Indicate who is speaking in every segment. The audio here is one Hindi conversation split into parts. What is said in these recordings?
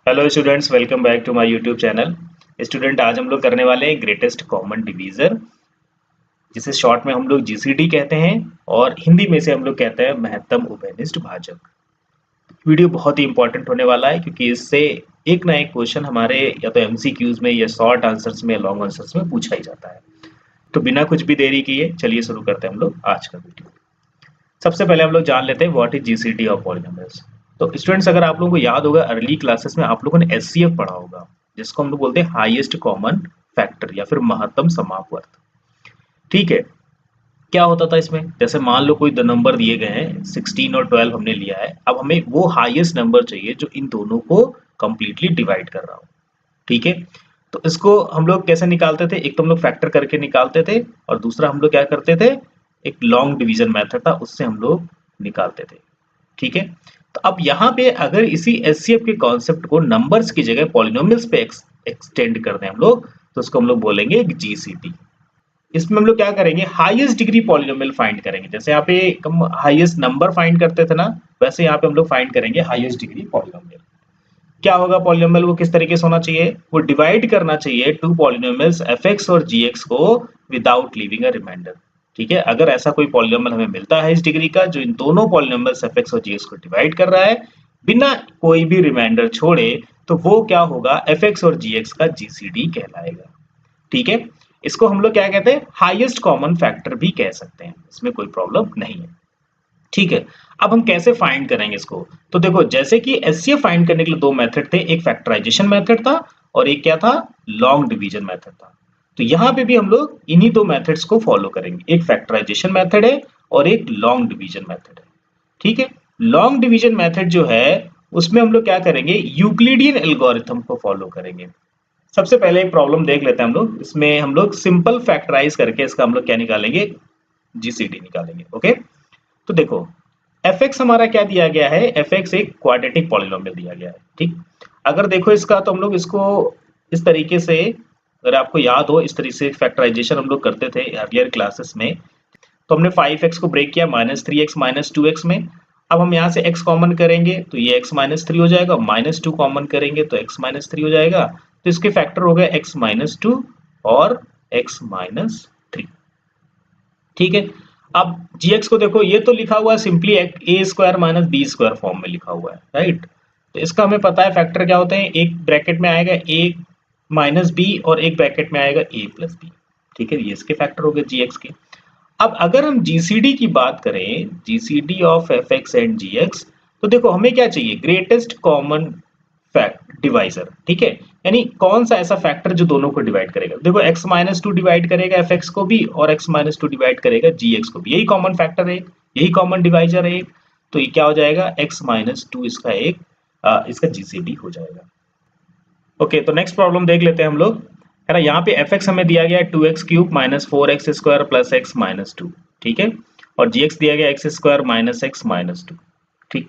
Speaker 1: Hello students, welcome back to my YouTube channel. Student, आज हम लोग करने वाले हैं ग्रेटेस्ट कॉमन डिवीजर, जिसे शॉर्ट में हम लोग जीसीडी कहते हैं और हिंदी में से हम लोग कहते हैं महत्तम उभयनिष्ठ भाजक। वीडियो बहुत ही इंपॉर्टेंट होने वाला है क्योंकि इससे एक ना एक क्वेश्चन हमारे या तो एमसीक्यूज में या शॉर्ट आंसर्स में या लॉन्ग आंसर्स में पूछा ही जाता है। तो बिना कुछ भी देरी किए चलिए शुरू करते हैं हम लोग आज का वीडियो। सबसे पहले हम लोग जान लेते हैं what is GCD of polynomials. तो स्टूडेंट्स, अगर आप लोगों को याद होगा अर्ली क्लासेस में आप लोगों ने एचसीएफ पढ़ा होगा, जिसको हम लोग बोलते हैं हाईएस्ट कॉमन फैक्टर या फिर महत्तम समापवर्त। ठीक है, क्या होता था इसमें, जैसे मान लो कोई दो नंबर दिए गए हैं 16 और 12 हमने लिया है, अब हमें वो हाईएस्ट नंबर चाहिए जो इन दोनों को कंप्लीटली डिवाइड कर रहा हो। ठीक है, तो इसको हम लोग कैसे निकालते थे, एक तो हम लोग फैक्टर करके निकालते थे और दूसरा हम लोग क्या करते थे, एक लॉन्ग डिवीजन मेथड था, उससे हम लोग निकालते थे। ठीक है, तो अब यहाँ पे अगर इसी एचसीएफ के कॉन्सेप्ट को नंबर्स की जगह पॉलिनोमियल्स पे एक्सटेंड कर दें हम लोग, तो उसको हम लोग बोलेंगे जीसीडी। इसमें हम लोग क्या करेंगे, हाईएस्ट डिग्री पॉलिनोमियल फाइंड करेंगे। जैसे यहाँ पे हम हाईएस्ट नंबर फाइंड करते थे ना, वैसे यहाँ पे हम लोग फाइंड करेंगे हाईएस्ट डिग्री पॉलिनोमियल। क्या होगा पॉलिनोमियल, वो किस तरीके से होना चाहिए, वो डिवाइड करना चाहिए टू पॉलिनोमियल्स एफ और जी को विदाउट लीविंग अ रिमाइंडर। ठीक है, अगर ऐसा कोई पॉलिनोमियल हमें मिलता है इस डिग्री का जो इन दोनों पॉलिनोमियल्स एफ और जी को डिवाइड कर रहा है बिना कोई भी रिमाइंडर छोड़े, तो वो क्या होगा, एफ और जी का जीसीडी कहलाएगा। ठीक है, इसको हम लोग क्या कहते हैं, हाईएस्ट कॉमन फैक्टर भी कह सकते हैं, इसमें कोई प्रॉब्लम नहीं है। ठीक है, अब हम कैसे फाइंड करेंगे इसको, तो देखो जैसे कि एचसीएफ फाइंड करने के लिए दो मेथड थे, एक फैक्टराइजेशन मेथड था और एक क्या था, लॉन्ग डिवीजन मेथड था। तो यहाँ पे भी हम लोग इन्हीं दो मेथड्स को फॉलो करेंगे, एक फैक्टराइजेशन मेथड है और एक लॉन्ग डिवीजन मेथड है। ठीक है, लॉन्ग डिवीजन मेथड जो है उसमें हम लोग क्या करेंगे, यूक्लिडियन एल्गोरिथम को फॉलो करेंगे। सबसे पहले एक प्रॉब्लम देख लेते हैं हम लोग, इसमें हम लोग सिंपल फैक्टराइज करके इसका हम लोग क्या निकालेंगे, जीसीडी निकालेंगे। ओके, तो देखो एफ एक्स हमारा क्या दिया गया है, एफ एक्स एक क्वाड्रेटिक पॉलिनोमियल दिया गया है। ठीक, अगर देखो इसका तो हम लोग इसको इस तरीके से, अगर आपको याद हो इस तरीके से फैक्टराइजेशन हम लोग करते थे अर्लियर क्लासेस में। तो हमने 5x को ब्रेक किया -3x -2x में। अब हम यहाँ से x कॉमन करेंगे तो ये x -3 हो जाएगा, -2 कॉमन करेंगे तो x -3 हो जाएगा। तो इसके फैक्टर हो गए x -2 और x -3। ठीक है, अब gx को देखो, ये तो लिखा हुआ है simply a square minus B square form में लिखा हुआ है, राइट। तो इसका हमें पता है फैक्टर क्या होते हैं, एक ब्रैकेट में आएगा a माइनस बी और एक ब्रैकेट में आएगा a प्लस बी। ठीक है, ये इसके फैक्टर हो गए gx के। अब अगर हम जीसीडी की बात करें, GCD of F X and G X, तो देखो हमें क्या चाहिए, ग्रेटेस्ट कॉमन फैक्ट डिवाइजर। ठीक है, यानी कौन सा ऐसा फैक्टर जो दोनों को डिवाइड करेगा। देखो x -2 डिवाइड करेगा एफ एक्स को भी और x -2 डिवाइड करेगा जी एक्स को भी, यही कॉमन फैक्टर है, यही कॉमन डिवाइजर है। तो ये क्या हो जाएगा, x -2 इसका एक इसका जीसीडी हो जाएगा। ओके, तो नेक्स्ट प्रॉब्लम देख लेते हैं हम लोग, है ना। यहाँ पे एफ एक्स हमें दिया गया है 2x³ -4x² प्लस x -2। ठीक है, और जी एक्स दिया गया x² -x -2। ठीक,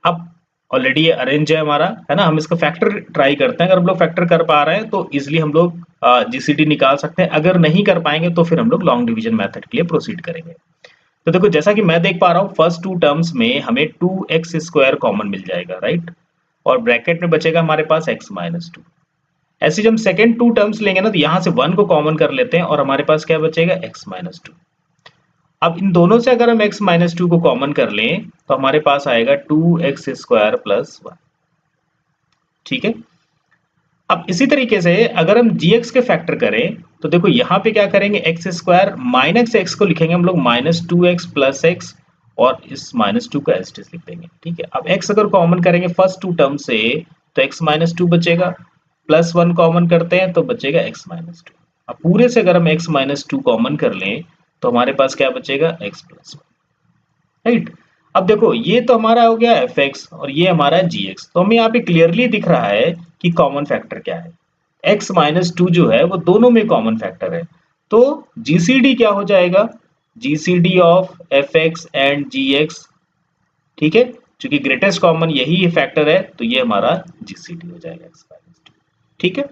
Speaker 1: अब ऑलरेडी ये अरेंज है हमारा, है ना। हम इसका फैक्टर ट्राई करते हैं, अगर हम लोग फैक्टर कर पा रहे हैं तो इजिली हम लोग जीसीडी निकाल सकते हैं, अगर नहीं कर पाएंगे तो फिर हम लोग लॉन्ग डिवीजन मेथड के लिए प्रोसीड करेंगे। तो देखो जैसा कि मैं देख पा रहा हूँ फर्स्ट टू टर्म्स में हमें 2x² कॉमन मिल जाएगा, राइट, और ब्रैकेट में बचेगा हमारे पास x -2। ऐसे जब हम सेकेंड टू टर्म्स लेंगे ना, तो यहाँ से 1 को कॉमन कर लेते हैं और हमारे पास क्या बचेगा, x -2। अब इन दोनों से अगर हम x -2 को कॉमन कर लें तो हमारे पास आएगा 2x² प्लस 1। ठीक है, अब इसी तरीके से अगर हम gx के फैक्टर करें तो देखो यहाँ पे क्या करेंगे, x² माइनस x को लिखेंगे हम लोग -2x प्लस x और इस -2 का एज इट इज लिख देंगे। ठीक है, अब x अगर कॉमन करेंगे फर्स्ट टू टर्म से तो x -2 बचेगा, प्लस 1 कॉमन करते हैं तो बचेगा x -2। अब पूरे से अगर हम x -2 कॉमन कर लें तो हमारे पास क्या बचेगा, x प्लस 1, राइट। अब देखो ये तो हमारा हो गया एफ एक्स और ये हमारा है जी एक्स, तो हमें यहाँ पे क्लियरली दिख रहा है कि कॉमन फैक्टर क्या है, x -2 जो है वो दोनों में कॉमन फैक्टर है। तो जीसीडी क्या हो जाएगा, GCD of F X and G X. ठीक है, क्योंकि ग्रेटेस्ट कॉमन यही फैक्टर है तो ये हमारा जीसीडी हो जाएगा x -2। ठीक है,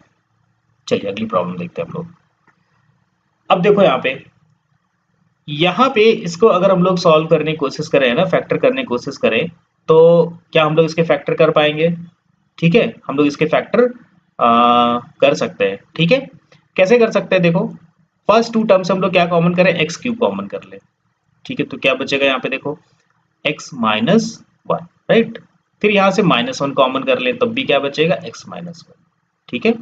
Speaker 1: चलिए अगली प्रॉब्लम देखते हैं हम लोग। अब देखो यहाँ पे इसको अगर हम लोग सॉल्व करने की कोशिश करें ना, फैक्टर करने की कोशिश करें, तो क्या हम लोग इसके फैक्टर कर पाएंगे, ठीक है, हम लोग इसके फैक्टर कर सकते हैं। ठीक है, कैसे कर सकते हैं, देखो फर्स्ट टू टर्म्स हम लोग क्या कॉमन करें, एक्स क्यूब कॉमन कर ले। ठीक है, तो क्या बचेगा यहाँ पे, देखो एक्स माइनस वन, राइट। फिर यहाँ से माइनस वन कॉमन कर ले तब भी क्या बचेगा, एक्स माइनस वन। ठीक है,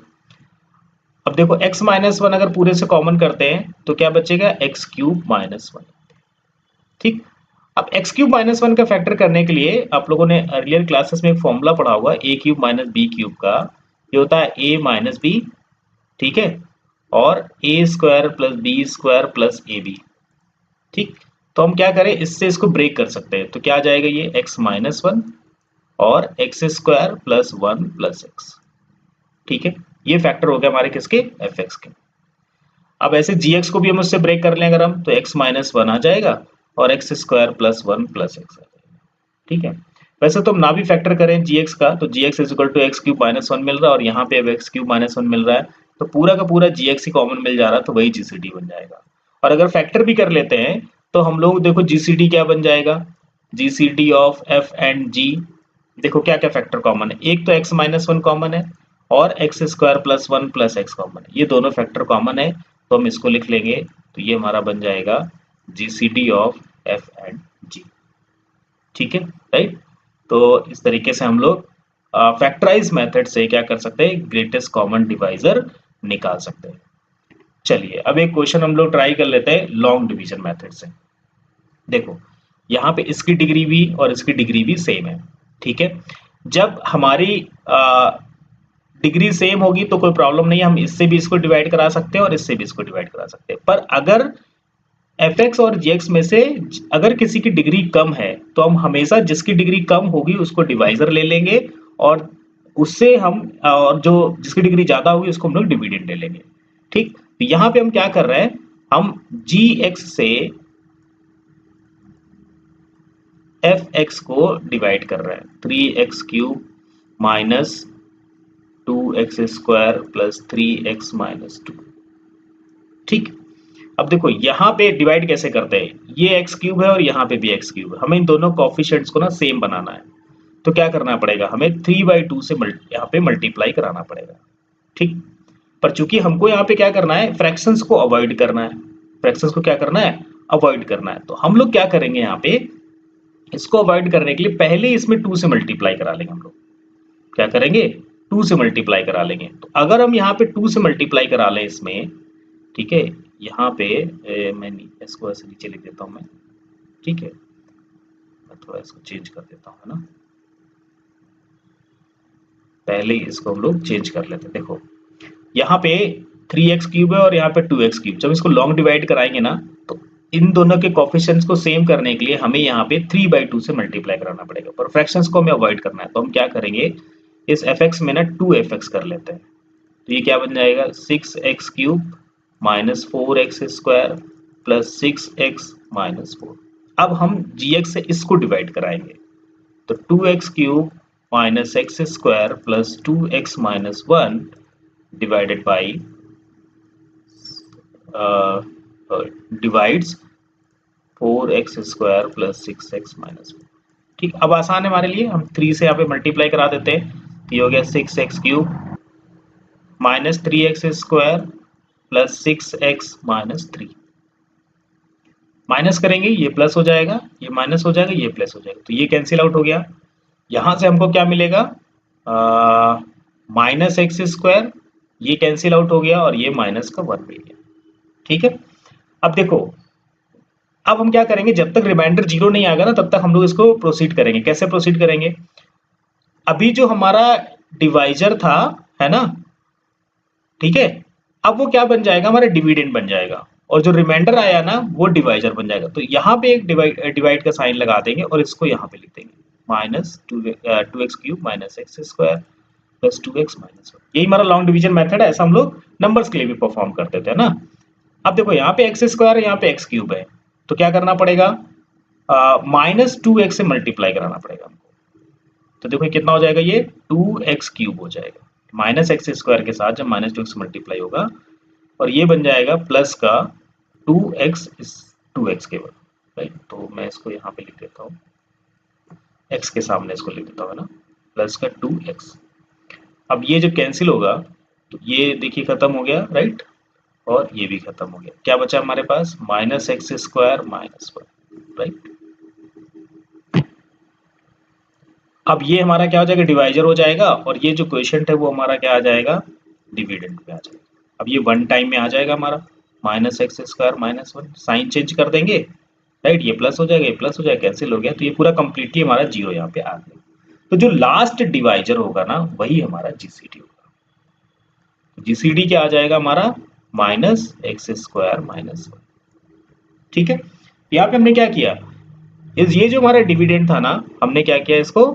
Speaker 1: अब देखो एक्स माइनस वन अगर पूरे से कॉमन करते हैं तो क्या बचेगा, एक्स क्यूब माइनस वन। ठीक, अब एक्स क्यूब माइनस वन का फैक्टर करने के लिए आप लोगों ने अर्लियर क्लासेस में एक फॉर्मूला पढ़ा होगा, ए क्यूब माइनस बी क्यूब का। ये होता है ए माइनस बी, ठीक है, और A square plus B square plus A B. ठीक, तो हम क्या करें, इससे इसको ब्रेक कर सकते हैं, तो क्या आ जाएगा, ये एक्स माइनस वन और X square plus one plus x. ठीक है, ये फैक्टर हो गया हमारे किसके, एफ एक्स के। अब ऐसे जी एक्स को भी हम उससे ब्रेक कर लें अगर हम, तो एक्स माइनस वन आ जाएगा और X square plus one plus X आ जाएगा। ठीक है, वैसे तो हम ना भी फैक्टर करें जी एक्स का, तो G X is equal to X cube minus one मिल रहा है और यहाँ पे अब एक्स क्यूब माइनस वन मिल रहा है, तो पूरा का पूरा जी एक्स ही कॉमन मिल जा रहा है, तो वही जीसीडी बन जाएगा। और अगर फैक्टर भी कर लेते हैं तो हम लोग देखो जीसीडी क्या बन जाएगा, जीसीडी ऑफ एफ एंड जी। देखो क्या क्या फैक्टर कॉमन है, एक तो एक्स माइनस वन कॉमन है और X square plus one plus x common है, ये दोनों फैक्टर कॉमन है, तो हम इसको लिख लेंगे, तो ये हमारा बन जाएगा जीसीडी ऑफ एफ एंड जी। ठीक है, राइट। तो इस तरीके से हम लोग फैक्टराइज मेथड से क्या कर सकते हैं, ग्रेटेस्ट कॉमन डिवाइजर निकाल सकते हैं। चलिए अब एक क्वेश्चन हम लोग ट्राई कर लेते हैं लॉन्ग डिवीजन मेथड से। देखो यहाँ पे इसकी डिग्री भी और इसकी डिग्री भी सेम है। ठीक है, जब हमारी डिग्री सेम होगी तो कोई प्रॉब्लम नहीं है, हम इससे भी इसको डिवाइड करा सकते हैं और इससे भी इसको डिवाइड करा सकते हैं। पर अगर एफ एक्स और जी एक्स में से अगर किसी की डिग्री कम है तो हम हमेशा जिसकी डिग्री कम होगी उसको डिवाइजर ले लेंगे, और उससे हम और जो जिसकी डिग्री ज्यादा होगी उसको हम लोग डिविडेंड ले लेंगे। ठीक, तो यहाँ पे हम क्या कर रहे हैं, हम जी एक्स से एफ एक्स को डिवाइड कर रहे हैं, three x cube minus two x square plus three x minus two. ठीक, अब देखो यहाँ पे डिवाइड कैसे करते हैं, ये एक्स क्यूब है और यहाँ पे भी एक्स क्यूब है, हमें इन दोनों कोफिशिएंट्स को ना सेम बनाना है, तो क्या करना पड़ेगा, हमें थ्री बाई टू से यहाँ पे मल्टीप्लाई कराना पड़ेगा। ठीक, पर चूंकि हमको यहाँ पे क्या करना है, फ्रैक्शंस को अवॉइड करना है, फ्रैक्शंस को क्या करना है, अवॉइड करना है, तो हम लोग क्या करेंगे यहाँ पे, इसको अवॉइड करने के लिए पहले इसमें टू से मल्टीप्लाई करा लेंगे हम लोग। क्या करेंगे, टू से मल्टीप्लाई करा लेंगे, तो अगर हम यहाँ पे टू से मल्टीप्लाई करा लें इसमें, ठीक है, यहाँ पे मैं इसको ऐसे नीचे लिख देता हूँ मैं। ठीक है, मैं थोड़ा इसको चेंज कर देता हूँ, है ना, पहले ही इसको हम लोग चेंज कर लेते हैं। देखो यहाँ पे थ्री एक्स क्यूब है और यहाँ पे टू एक्स क्यूब, जब इसको लॉन्ग डिवाइड कराएंगे ना तो इन दोनों के कोफिशिएंट्स को सेम करने के लिए हमें यहाँ पे थ्री बाई टू से मल्टीप्लाई कराना पड़ेगा, पर फ्रैक्शंस को हमें अवॉइड करना है, तो हम क्या करेंगे, इस एफ एक्स में ना टू एफ एक्स कर लेते हैं, तो ये क्या बन जाएगा, six X cube minus four X square plus six X minus four. अब हम जी एक्स से इसको डिवाइड कराएंगे, तो two X cube minus X square plus two X minus one divided by divides four X square plus six X minus one. ठीक, अब आसान है हमारे लिए, हम थ्री से यहाँ पे मल्टीप्लाई करा देते हैं, तो ये हो गया six X cube minus three x square plus six X minus three. Minus करेंगे ये प्लस हो जाएगा, ये माइनस हो जाएगा, ये प्लस हो जाएगा, तो ये कैंसिल आउट हो गया। यहाँ से हमको क्या मिलेगा, माइनस एक्स स्क्वायर, ये कैंसिल आउट हो गया और ये माइनस का वन मिल गया। ठीक है, अब देखो अब हम क्या करेंगे, जब तक रिमाइंडर जीरो नहीं आएगा ना तब तक हम लोग इसको प्रोसीड करेंगे। कैसे प्रोसीड करेंगे, अभी जो हमारा डिवाइजर था, है ना, ठीक है, अब वो क्या बन जाएगा, हमारा डिविडेंड बन जाएगा, और जो रिमाइंडर आया ना वो डिवाइजर बन जाएगा, तो यहाँ पे एक डिवाइड का साइन लगा देंगे और इसको यहाँ पे लिख देंगे, minus two X cube minus X square plus two X minus one. यही हमारा लॉन्ग डिवीजन मेथड है, ऐसा हम लोग नंबर्स के लिए भी परफॉर्म करते थे ना। अब देखो यहाँ पे एक्स स्क्वायर है, यहाँ पे एक्स क्यूब है, तो क्या करना पड़ेगा, माइनस टू एक्स से मल्टीप्लाई कराना पड़ेगा हमको, तो देखो कितना हो जाएगा, ये टू एक्स क्यूब हो जाएगा, माइनस एक्स स्क्वायर के साथ जब माइनस टू एक्स मल्टीप्लाई होगा, और ये बन जाएगा प्लस का टू एक्स टू एक्स केवल, राइट। तो मैं इसको यहाँ पे लिख देता हूँ, एक्स के सामने इसको लिख देता हूँ ना, प्लस का टू एक्स। अब ये जब कैंसिल होगा तो ये देखिए खत्म हो गया, राइट, और ये भी खत्म हो गया। क्या बचा हमारे पास? Minus X square minus one, right. अब ये हमारा क्या हो जाएगा? डिवाइजर हो जाएगा, और ये जो क्वेश्चन है वो हमारा क्या आ जाएगा? डिविडेंड में आ जाएगा। अब ये वन टाइम में आ जाएगा हमारा, minus X square minus one, sign change कर देंगे, राइट, ये प्लस हो जाएगा, ये प्लस हो जाएगा, कैंसिल हो गया, तो ये पूरा कंप्लीटली हमारा जीरो यहाँ पे आ गया। तो जो लास्ट डिवाइजर होगा ना, वही हमारा जीसीडी होगा। जीसीडी क्या आ जाएगा हमारा? Minus X square minus one. ठीक है, यहाँ पे हमने क्या किया, ये जो हमारा डिविडेंड था ना, हमने क्या किया, इसको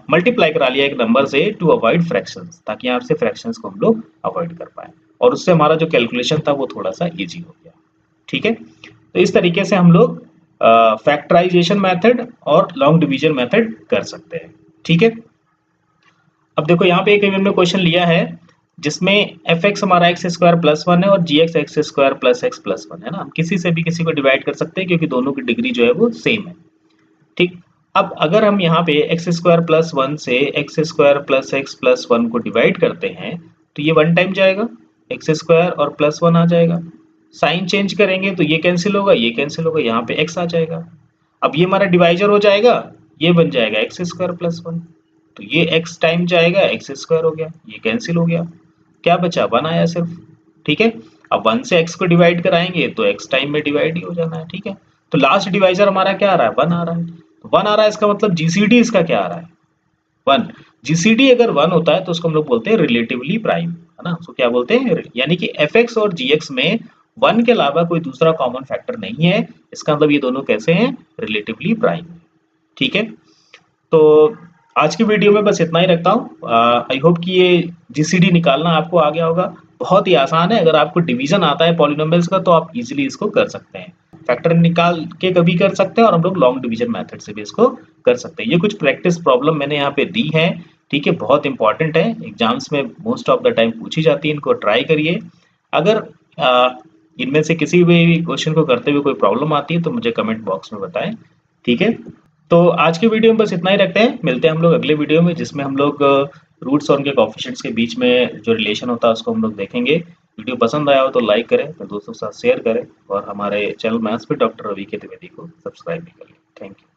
Speaker 1: मल्टीप्लाई करा लिया एक नंबर से टू अवॉइड फ्रैक्शंस, ताकि यहाँ से फ्रैक्शंस को हम लोग अवॉइड कर पाए, और उससे हमारा जो कैलकुलेशन था वो थोड़ा सा इजी हो गया। ठीक है, तो इस तरीके से हम लोग फैक्टराइजेशन मेथड और लॉन्ग डिवीजन मेथड कर सकते हैं। ठीक है, अब देखो यहाँ पे एक हमने क्वेश्चन लिया है जिसमें एफ एक्स हमारा एक्स स्क्वायर प्लस वन है और G X X square plus X plus one है ना। हम किसी से भी किसी को डिवाइड कर सकते हैं क्योंकि दोनों की डिग्री जो है वो सेम है। ठीक, अब अगर हम यहाँ पे एक्स स्क्वायर प्लस वन से X square plus X plus one को डिवाइड करते हैं तो ये वन टाइम जाएगा, एक्स स्क्वायर और प्लस वन आ जाएगा। साइन चेंज करेंगे तो ये कैंसिल होगा, ये कैंसिल होगा, यहाँ पे एक्स आ जाएगा। अब ये हमारा डिवाइजर हो जाएगा, ये बन जाएगा एक्स स्क्वायर प्लस वन, तो ये एक्स टाइम जाएगा, एक्स स्क्वायर हो गया, ये कैंसिल हो गया, क्या बचा? वन आया सिर्फ। ठीक है, अब वन से एक्स को डिवाइड कराएंगे तो एक्स टाइम में डिवाइड ही हो जाना है। ठीक है, तो लास्ट डिवाइजर हमारा क्या आ रहा है? वन आ रहा है। तो वन आ रहा है, इसका मतलब जीसीडी इसका क्या आ रहा है? वन। जीसीडी अगर वन होता है तो उसको हम लोग बोलते हैं रिलेटिवली प्राइम, है ना, उसको क्या बोलते हैं? यानी कि एफ एक्स और जी एक्स में वन के अलावा कोई दूसरा कॉमन फैक्टर नहीं है, इसका मतलब ये दोनों कैसे हैं? Relatively prime. ठीक है, तो आज की वीडियो में बस इतना ही रखता हूँ। आई होप कि ये जीसीडी निकालना आपको आ गया होगा। बहुत ही आसान है, अगर आपको डिवीजन आता है पॉलिनोमियल्स का तो आप इजीली इसको कर सकते हैं। फैक्टर निकाल के कभी कर सकते हैं और हम लोग लॉन्ग डिवीजन मेथड से भी इसको कर सकते हैं। ये कुछ प्रैक्टिस प्रॉब्लम मैंने यहाँ पे दी है। ठीक है, बहुत इंपॉर्टेंट है, एग्जाम्स में मोस्ट ऑफ द टाइम पूछी जाती है, इनको ट्राई करिए। अगर इनमें से किसी भी क्वेश्चन को करते हुए कोई प्रॉब्लम आती है तो मुझे कमेंट बॉक्स में बताएं। ठीक है, तो आज की वीडियो में बस इतना ही रखते हैं। मिलते हैं हम लोग अगले वीडियो में जिसमें हम लोग रूट्स और उनके कोएफिशिएंट्स के बीच में जो रिलेशन होता है उसको हम लोग देखेंगे। वीडियो पसंद आया हो तो लाइक करें, अपने दोस्तों के साथ शेयर करें और हमारे channel maths with doctor Ravi K Dwivedi को सब्सक्राइब भी करें। Thank you.